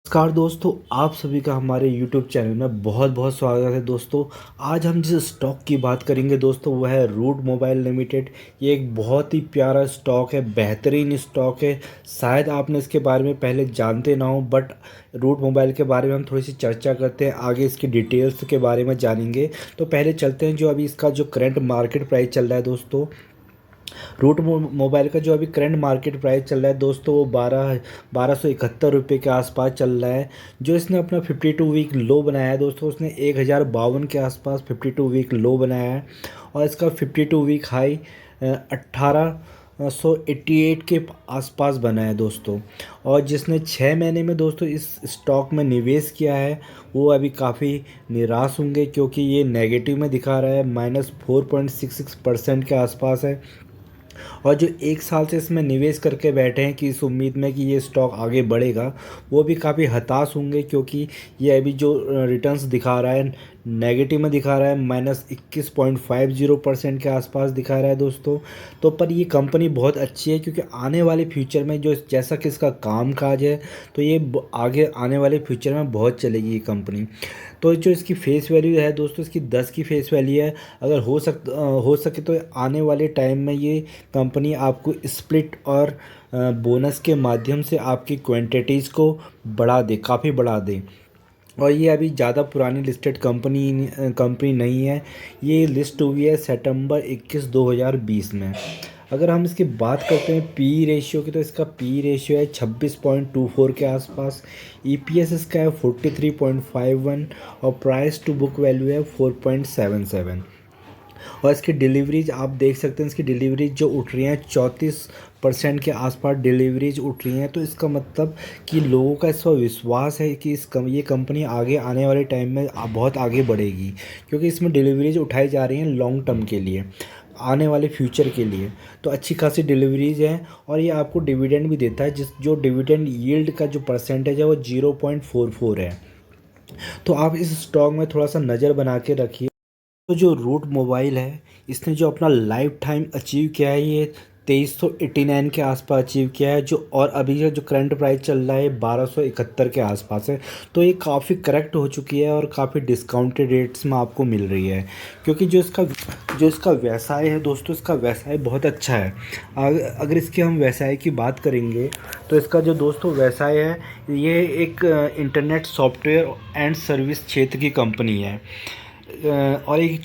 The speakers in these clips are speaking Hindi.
नमस्कार दोस्तों, आप सभी का हमारे YouTube चैनल में बहुत बहुत स्वागत है। दोस्तों, आज हम जिस स्टॉक की बात करेंगे दोस्तों वह है रूट मोबाइल लिमिटेड। ये एक बहुत ही प्यारा स्टॉक है, बेहतरीन स्टॉक है। शायद आपने इसके बारे में पहले जानते ना हो, बट रूट मोबाइल के बारे में हम थोड़ी सी चर्चा करते हैं, आगे इसकी डिटेल्स के बारे में जानेंगे। तो पहले चलते हैं जो अभी इसका जो करंट मार्केट प्राइस चल रहा है दोस्तों। मोबाइल का जो अभी करंट मार्केट प्राइस चल रहा है दोस्तों वो 1271 रुपये के आसपास चल रहा है। जो इसने अपना 52 वीक लो बनाया है दोस्तों, उसने 1052 के आसपास 52 वीक लो बनाया है। और इसका 52 वीक हाई 1888 के आसपास बना है दोस्तों। और जिसने 6 महीने में दोस्तों इस स्टॉक में निवेश किया है वो अभी काफ़ी निराश होंगे, क्योंकि ये नेगेटिव में दिखा रहा है, -4.66% के आसपास है। और जो एक साल से इसमें निवेश करके बैठे हैं कि इस उम्मीद में कि ये स्टॉक आगे बढ़ेगा, वो भी काफ़ी हताश होंगे, क्योंकि ये अभी जो रिटर्न्स दिखा रहा है नेगेटिव में दिखा रहा है, -21.50% के आसपास दिखा रहा है दोस्तों। तो पर ये कंपनी बहुत अच्छी है, क्योंकि आने वाले फ्यूचर में जो जैसा कि इसका काम काज है, तो ये आगे आने वाले फ्यूचर में बहुत चलेगी ये कंपनी। तो जो इसकी फेस वैल्यू है दोस्तों, इसकी 10 की फेस वैल्यू है। अगर हो सके तो आने वाले टाइम में ये कंपनी आपको स्प्लिट और बोनस के माध्यम से आपकी क्वांटिटीज़ को बढ़ा दे, काफ़ी बढ़ा दे। और ये अभी ज़्यादा पुरानी लिस्टेड कंपनी नहीं है। ये लिस्ट हुई है सितंबर 21 2020 में। अगर हम इसकी बात करते हैं पी रेशियो की, तो इसका पी रेशियो है 26.24 के आसपास। ईपीएस इसका है 43.51 और प्राइस टू बुक वैल्यू है 4.77। और इसकी डिलीवरीज आप देख सकते हैं, इसकी डिलीवरीज जो उठ रही हैं 34% के आसपास डिलीवरीज उठ रही हैं। तो इसका मतलब कि लोगों का इस पर विश्वास है कि ये कंपनी आगे आने वाले टाइम में बहुत आगे बढ़ेगी, क्योंकि इसमें डिलीवरीज उठाई जा रही हैं लॉन्ग टर्म के लिए, आने वाले फ्यूचर के लिए। तो अच्छी खासी डिलीवरीज हैं। और ये आपको डिविडेंड भी देता है, जो डिविडेंड यील्ड का जो परसेंटेज है वो 0.44 है। तो आप इस स्टॉक में थोड़ा सा नज़र बना के रखिए। तो जो रूट मोबाइल है, इसने जो अपना लाइफ टाइम अचीव किया है ये 2389 के आसपास अचीव किया है। जो और अभी जो करंट प्राइस चल रहा है 1271 के आसपास है। तो ये काफ़ी करेक्ट हो चुकी है और काफ़ी डिस्काउंटेड रेट्स में आपको मिल रही है, क्योंकि जो इसका व्यवसाय है दोस्तों, इसका व्यवसाय बहुत अच्छा है। अगर इसके हम व्यवसाय की बात करेंगे, तो इसका जो दोस्तों व्यवसाय है, ये एक इंटरनेट सॉफ्टवेयर एंड सर्विस क्षेत्र की कंपनी है। और एक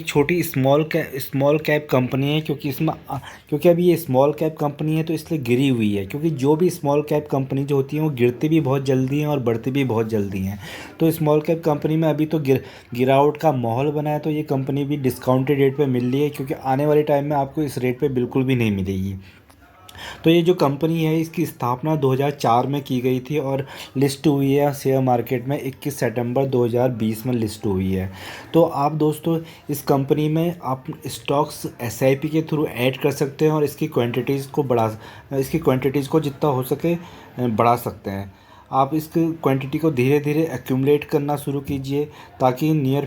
छोटी स्मॉल कैप कंपनी है, क्योंकि अभी ये स्मॉल कैप कंपनी है तो इसलिए गिरी हुई है, क्योंकि जो भी स्मॉल कैप कंपनी जो होती हैं वो गिरती भी बहुत जल्दी हैं और बढ़ती भी बहुत जल्दी हैं। तो स्मॉल कैप कंपनी में अभी तो गिरावट का माहौल बना है। तो ये कंपनी भी डिस्काउंटेड रेट पे मिल रही है, क्योंकि आने वाले टाइम में आपको इस रेट पे बिल्कुल भी नहीं मिलेगी। तो ये जो कंपनी है इसकी स्थापना 2004 में की गई थी और लिस्ट हुई है शेयर मार्केट में 21 सितंबर 2020 में लिस्ट हुई है। तो आप दोस्तों इस कंपनी में आप स्टॉक्स एसआईपी के थ्रू ऐड कर सकते हैं और इसकी क्वांटिटीज़ को जितना हो सके बढ़ा सकते हैं। आप इस क्वांटिटी को धीरे धीरे एक्यूमुलेट करना शुरू कीजिए, ताकि नियर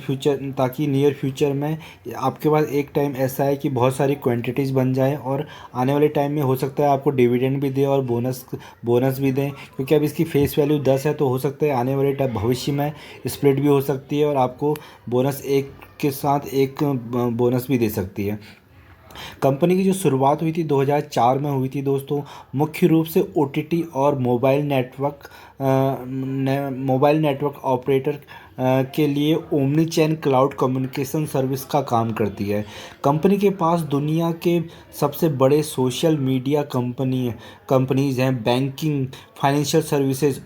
फ्यूचर में आपके पास एक टाइम ऐसा है कि बहुत सारी क्वांटिटीज़ बन जाए और आने वाले टाइम में हो सकता है आपको डिविडेंड भी दे और बोनस भी दें। क्योंकि अब इसकी फेस वैल्यू 10 है, तो हो सकता है आने वाले टाइम भविष्य में स्प्लिट भी हो सकती है और आपको बोनस एक के साथ एक बोनस भी दे सकती है। कंपनी की जो शुरुआत हुई थी 2004 में हुई थी दोस्तों, मुख्य रूप से ओटीटी और मोबाइल नेटवर्क ऑपरेटर के लिए ओमनी चैन क्लाउड कम्युनिकेशन सर्विस का काम करती है। कंपनी के पास दुनिया के सबसे बड़े सोशल मीडिया कंपनीज हैं, banking, financial services,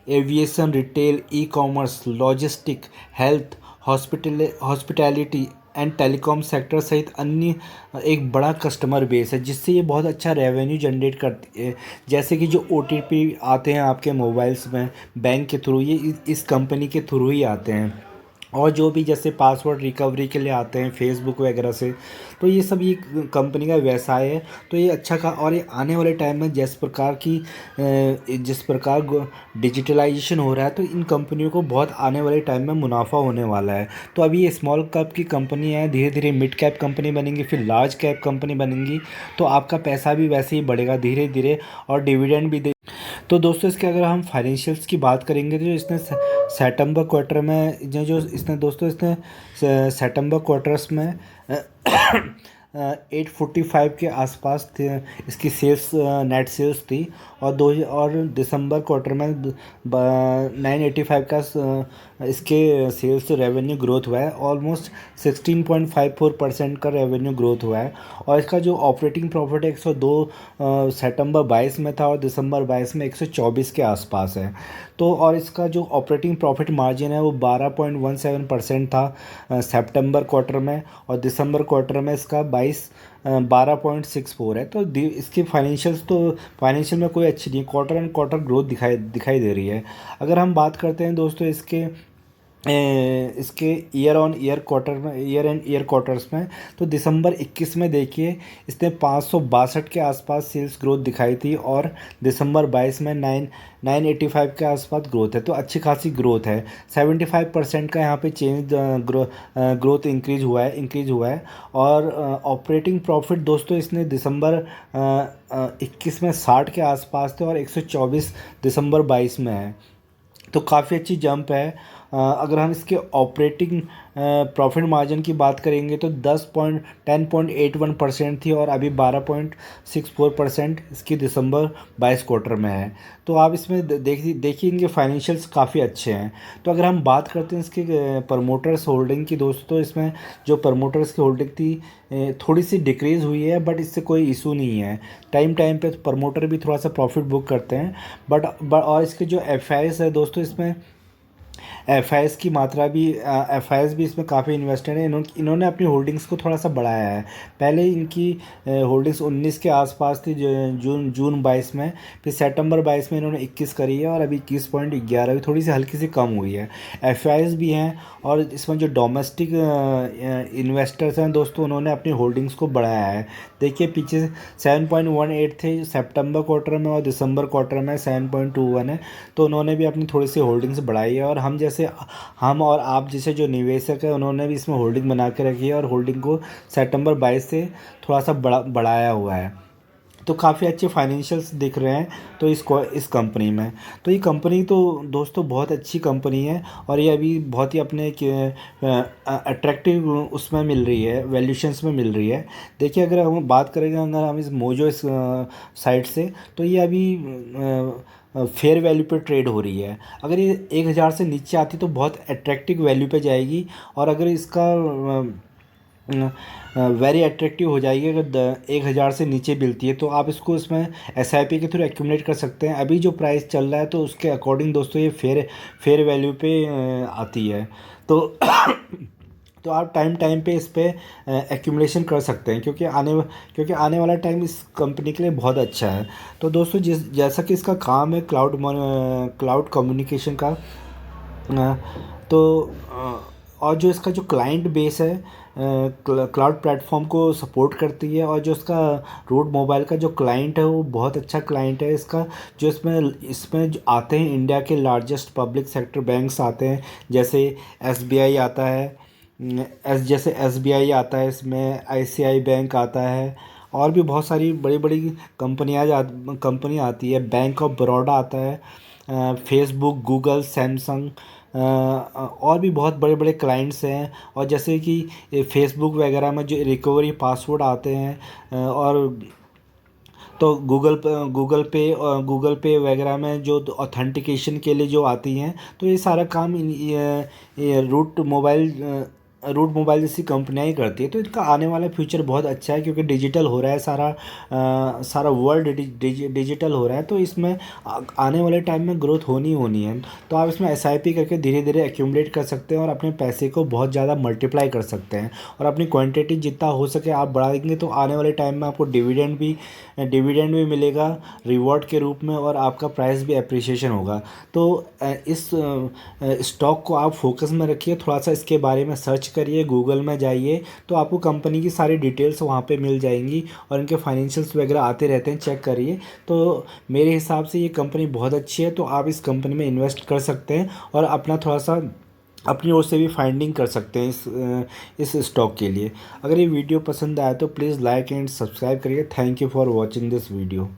aviation, retail, e commerce, logistic, health, hospitality and telecom sector सहित अन्य एक बड़ा कस्टमर बेस है, जिससे ये बहुत अच्छा रेवेन्यू जनरेट करती है। जैसे कि जो ओटीपी आते हैं आपके मोबाइल्स में बैंक के थ्रू, ये इस कंपनी के थ्रू ही आते हैं। और जो भी जैसे पासवर्ड रिकवरी के लिए आते हैं फेसबुक वगैरह से, तो ये सब ये कंपनी का व्यवसाय है। तो ये अच्छा का, और ये आने वाले टाइम में जिस प्रकार डिजिटलाइजेशन हो रहा है, तो इन कंपनियों को बहुत आने वाले टाइम में मुनाफा होने वाला है। तो अभी ये स्मॉल कैप की कंपनी है, धीरे धीरे मिड कैप कंपनी बनेंगी, फिर लार्ज कैप कंपनी बनेंगी। तो आपका पैसा भी वैसे ही बढ़ेगा धीरे धीरे और डिविडेंड भी तो दोस्तों इसके अगर हम फाइनेंशियल्स की बात करेंगे तो इसने सितंबर क्वार्टर में जो इसने दोस्तों इसने सितंबर क्वार्टर्स में 845 के आसपास थे इसकी सेल्स, नेट सेल्स थी। और दिसंबर क्वार्टर में 985 का इसके सेल्स रेवेन्यू ग्रोथ हुआ है। ऑलमोस्ट 16.54% का रेवेन्यू ग्रोथ हुआ है। और इसका जो ऑपरेटिंग प्रॉफिट 102 सितंबर 22 में था और दिसंबर 22 में 124 के आसपास है। तो और इसका जो ऑपरेटिंग प्रॉफिट मार्जिन है वो 12.17% था सितंबर क्वार्टर में, और दिसंबर क्वार्टर में इसका 12.64 है। तो इसकी फाइनेंशियल में कोई अच्छी नहीं है, क्वार्टर एंड क्वार्टर ग्रोथ दिखाई दे रही है। अगर हम बात करते हैं दोस्तों इसके ईयर ऑन ईयर क्वार्टर में, ईयर एंड ईयर क्वार्टर्स में, तो दिसंबर 21 में देखिए इसने 562 के आसपास सेल्स ग्रोथ दिखाई थी, और दिसंबर 22 में 985 के आसपास ग्रोथ है। तो अच्छी खासी ग्रोथ है, 75% का यहाँ पे ग्रोथ इंक्रीज हुआ है। और ऑपरेटिंग प्रॉफिट दोस्तों इसने दिसंबर 21 में 60 के आसपास थे और 124 दिसंबर 22 में है। तो काफ़ी अच्छी जंप है। अगर हम इसके ऑपरेटिंग प्रॉफिट मार्जिन की बात करेंगे तो 10.81% थी, और अभी 12.64% इसकी दिसंबर 22 क्वार्टर में है। तो आप इसमें देखिए इनके फाइनेंशियल्स काफ़ी अच्छे हैं। तो अगर हम बात करते हैं इसके प्रमोटर्स होल्डिंग की दोस्तों, तो इसमें जो प्रमोटर्स की होल्डिंग थी थोड़ी सी डिक्रीज़ हुई है, बट इससे कोई इशू नहीं है। टाइम पे प्रमोटर भी थोड़ा सा प्रॉफिट बुक करते हैं, और इसके जो एफ है दोस्तों, इसमें एफ की मात्रा भी, एफ भी इसमें काफ़ी इन्वेस्टेड है। इन्होंने अपनी होल्डिंग्स को थोड़ा सा बढ़ाया है। पहले इनकी होल्डिंग्स 19 के आसपास थी जून 22 में, फिर सितंबर 22 में इन्होंने 21 करी है, और अभी 21.11 थोड़ी सी हल्की सी कम हुई है। एफ भी हैं, और इसमें जो डोमेस्टिक इन्वेस्टर्स हैं दोस्तों, उन्होंने अपनी होल्डिंग्स को बढ़ाया है। देखिए पीछे 7.18 थे सितंबर क्वार्टर में, और दिसंबर क्वार्टर में 7.21 है। तो उन्होंने भी अपनी थोड़ी सी होल्डिंग्स बढ़ाई है, और हम और आप जैसे जो निवेशक है उन्होंने भी इसमें होल्डिंग बना के रखी है, और होल्डिंग को सितंबर 22 से थोड़ा सा बढ़ाया हुआ है। तो काफ़ी अच्छे फाइनेंशियल्स दिख रहे हैं तो इस कंपनी में। तो ये कंपनी तो दोस्तों बहुत अच्छी कंपनी है, और ये अभी बहुत ही अपने अट्रैक्टिव उसमें मिल रही है, वैल्यूशंस में मिल रही है। देखिए अगर हम बात करेंगे, अगर हम इस मोजो साइट से, तो ये अभी फेयर वैल्यू पे ट्रेड हो रही है। अगर ये 1000 से नीचे आती तो बहुत अट्रैक्टिव वैल्यू पे जाएगी, और अगर इसका वेरी अट्रैक्टिव हो जाएगी अगर 1000 से नीचे मिलती है, तो आप इसको इसमें SIP के थ्रू एक्यूमुलेट कर सकते हैं। अभी जो प्राइस चल रहा है तो उसके अकॉर्डिंग दोस्तों ये फेयर वैल्यू पे आती है। तो तो आप टाइम पे इस पर एक्यूमुलेशन कर सकते हैं, क्योंकि आने वाला टाइम इस कंपनी के लिए बहुत अच्छा है। तो दोस्तों जैसा कि इसका काम है क्लाउड कम्युनिकेशन का, तो और जो इसका जो क्लाइंट बेस है क्लाउड प्लेटफॉर्म को सपोर्ट करती है, और जो इसका रूट मोबाइल का जो क्लाइंट है वो बहुत अच्छा क्लाइंट है इसका। जो इसमें जो आते हैं इंडिया के लार्जेस्ट पब्लिक सेक्टर बैंक्स आते हैं, जैसे SBI आता है, जैसे SBI आता है, इसमें ICICI बैंक आता है, और भी बहुत सारी बड़ी बड़ी कंपनी आती है। बैंक ऑफ बड़ौदा आता है, फेसबुक, गूगल, सैमसंग, और भी बहुत बड़े बड़े क्लाइंट्स हैं। और जैसे कि फेसबुक वगैरह में जो रिकवरी पासवर्ड आते हैं, और तो गूगल पे वगैरह में जो ऑथेंटिकेशन के लिए जो आती हैं, तो ये सारा काम ये रूट मोबाइल जैसी कंपनियाँ ही करती है। तो इनका आने वाला फ्यूचर बहुत अच्छा है, क्योंकि डिजिटल हो रहा है सारा वर्ल्ड डिजिटल हो रहा है। तो इसमें आने वाले टाइम में ग्रोथ होनी है। तो आप इसमें SIP करके धीरे धीरे एक्यूमुलेट कर सकते हैं, और अपने पैसे को बहुत ज़्यादा मल्टीप्लाई कर सकते हैं, और अपनी क्वांटिटी जितना हो सके आप बढ़ाएंगे, तो आने वाले टाइम में आपको डिविडेंड भी मिलेगा रिवॉर्ड के रूप में, और आपका प्राइस भी अप्रिसिएशन होगा। तो इस स्टॉक को आप फोकस में रखिए, थोड़ा सा इसके बारे में सर्च करिए, गूगल में जाइए, तो आपको कंपनी की सारी डिटेल्स वहाँ पे मिल जाएंगी, और इनके फाइनेंशियल्स वगैरह आते रहते हैं, चेक करिए। तो मेरे हिसाब से ये कंपनी बहुत अच्छी है, तो आप इस कंपनी में इन्वेस्ट कर सकते हैं, और अपना थोड़ा सा अपनी ओर से भी फाइंडिंग कर सकते हैं इस स्टॉक के लिए। अगर ये वीडियो पसंद आया तो प्लीज़ लाइक एंड सब्सक्राइब करिए। Thank you for watching this video.